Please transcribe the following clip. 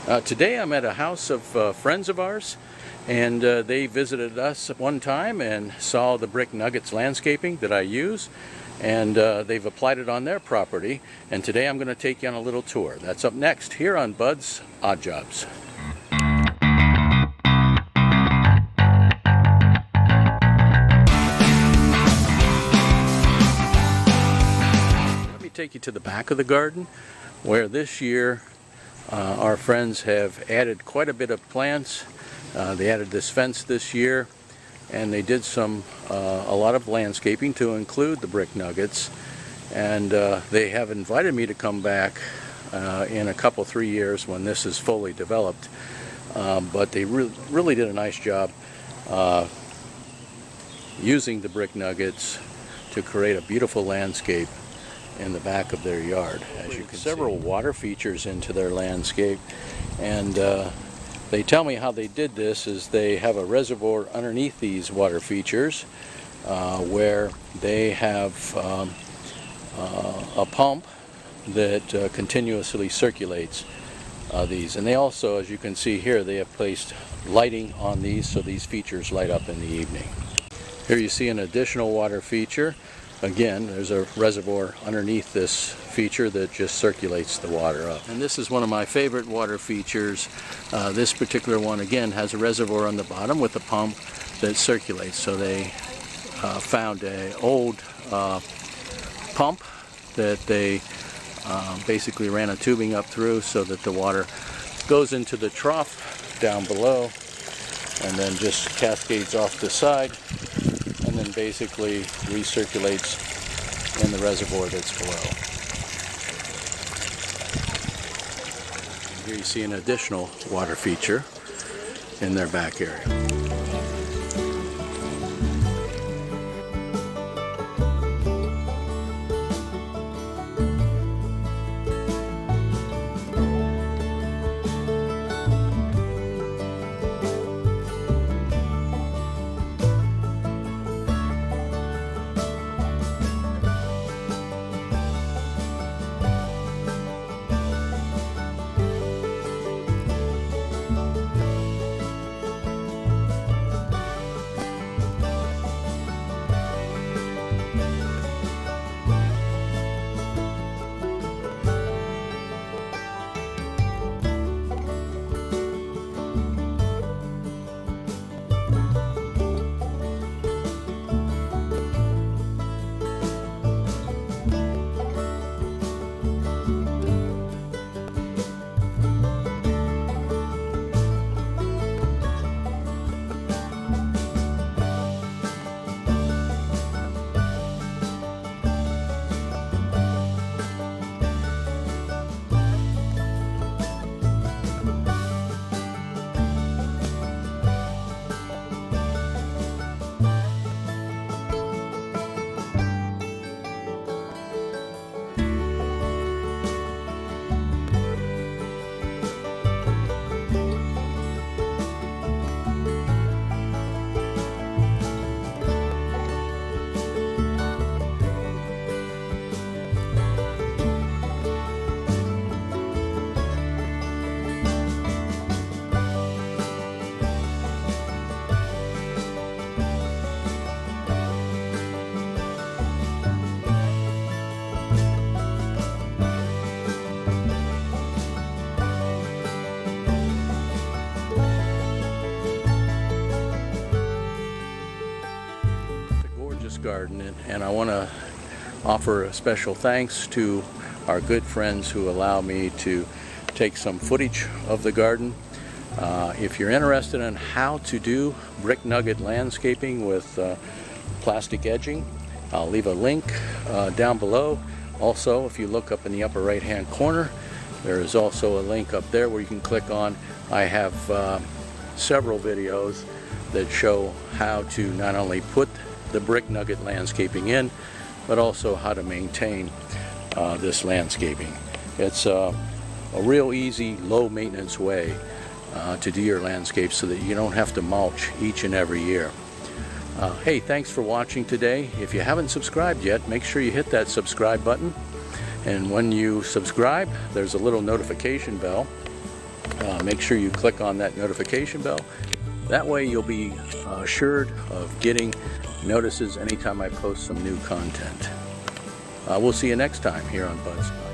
Today I'm at a house of friends of ours, and they visited us at one time and saw the brick nuggets landscaping that I use, and they've applied it on their property, and today I'm going to take you on a little tour. That's up next here on Bud's Odd Jobs. Let me take you to the back of the garden, where this year our friends have added quite a bit of plants. They added this fence this year, and they did a lot of landscaping to include the brick nuggets, and they have invited me to come back in a couple, 3 years when this is fully developed. But they really did a nice job using the brick nuggets to create a beautiful landscape in the back of their yard. As you can see, several water features into their landscape, and they tell me how they did this is they have a reservoir underneath these water features where they have a pump that continuously circulates these, and they also, as you can see here, they have placed lighting on these so these features light up in the evening. Here you see an additional water feature. Again, there's a reservoir underneath this feature that just circulates the water up. And this is one of my favorite water features. This particular one, again, has a reservoir on the bottom with a pump that circulates. So they found an old pump that they basically ran a tubing up through so that the water goes into the trough down below and then just cascades off the side, and then basically recirculates in the reservoir that's below. And here you see an additional water feature in their back area. Garden, and I want to offer a special thanks to our good friends who allow me to take some footage of the garden. If you're interested in how to do brick nugget landscaping with plastic edging, I'll leave a link down below. Also, if you look up in the upper right hand corner, there is also a link up there where you can click on. I have several videos that show how to not only put the brick nugget landscaping in, but also how to maintain this landscaping. It's a real easy, low maintenance way to do your landscape so that you don't have to mulch each and every year. Hey, thanks for watching today. If you haven't subscribed yet, make sure you hit that subscribe button. And when you subscribe, there's a little notification bell. make sure you click on that notification bell. That way you'll be assured of getting notices anytime I post some new content. We'll see you next time here on Ballast Bypass.